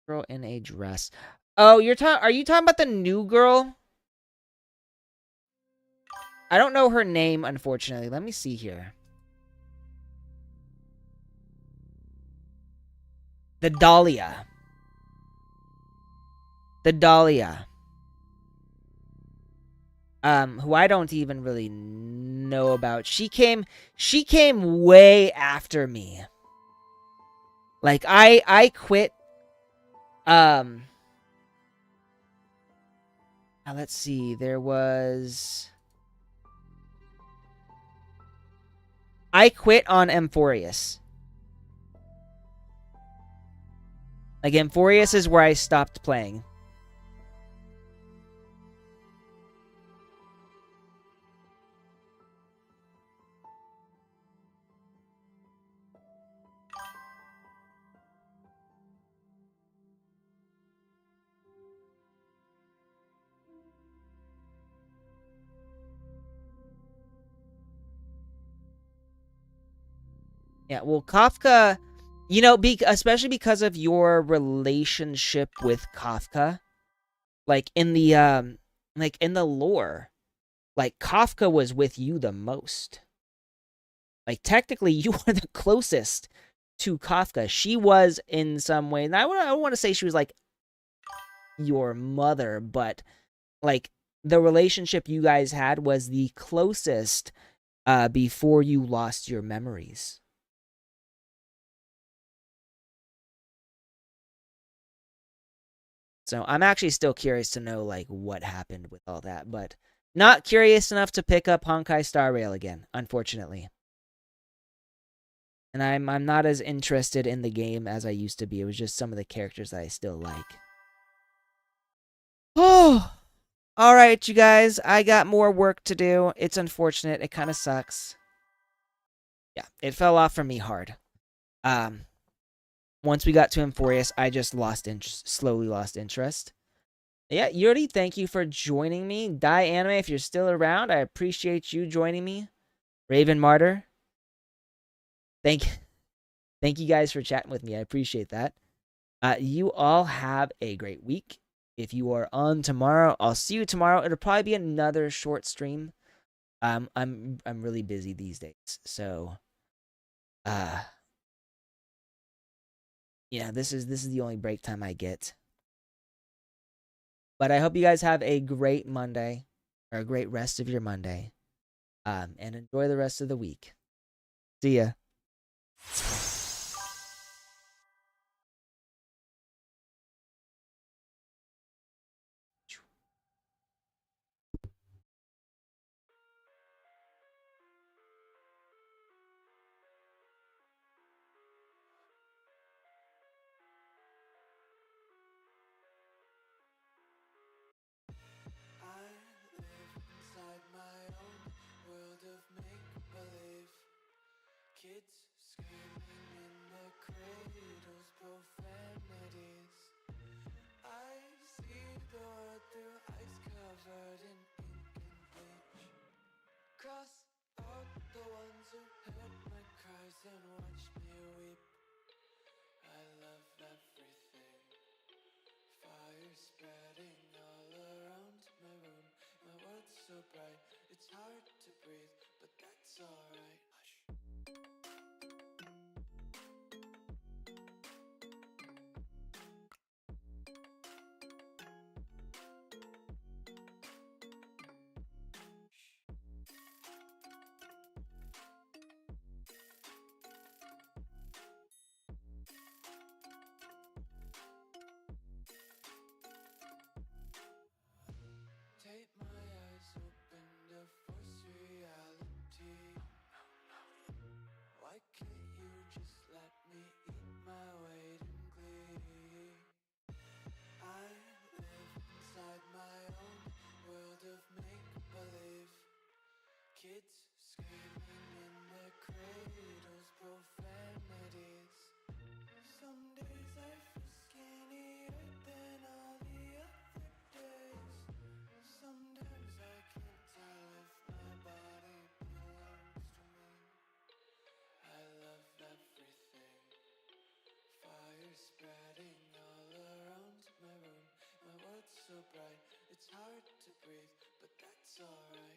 Girl in a dress. Oh, are you talking about the new girl? I don't know her name, unfortunately. Let me see here. The Dahlia. The Dahlia. Who I don't even really know about. She came way after me. Like I quit. Let's see. I quit on Amphorius. Like Amphorius is where I stopped playing. Yeah, well, Kafka, you know, especially because of your relationship with Kafka, like in the lore, like Kafka was with you the most. Like technically, you were the closest to Kafka. She was in some way, and I don't want to say she was like your mother, but like the relationship you guys had was the closest before you lost your memories. So I'm actually still curious to know like what happened with all that, but not curious enough to pick up Honkai Star Rail again, unfortunately. And I'm not as interested in the game as I used to be. It was just some of the characters that I still like. Oh, all right, you guys. I got more work to do. It's unfortunate. It kind of sucks. Yeah, it fell off for me hard. Um, Once we got to Emphorius, I just lost interest, slowly lost interest. Yeah, Yuri, thank you for joining me. Die Anime, if you're still around, I appreciate you joining me. Raven Martyr, thank thank you guys for chatting with me. I appreciate that. You all have a great week. If you are on tomorrow, I'll see you tomorrow. It'll probably be another short stream. I'm really busy these days, so uh, yeah, this is the only break time I get. But I hope you guys have a great Monday or a great rest of your Monday. And enjoy the rest of the week. See ya. I live inside my own world of make-believe. Kids screaming in their cradles, profanities. I see the world through ice covered in ink and bleach. Cross out the ones who heard my cries and watched me weep. I love everything. Fire spreading all around my room. My world's so bright, it's hard to breathe, but that's alright. Hush. Take my eyes open to force reality. Why can't you just let me eat my weight in glee? I live inside my own world of make-believe. Kids screaming in their cradles, profanities. Some days I feel skinnier than all the other days. Sometimes I can't tell if my body belongs to me. I love everything. Fire spreading all around my room. My world's so bright, it's hard to breathe, but that's alright.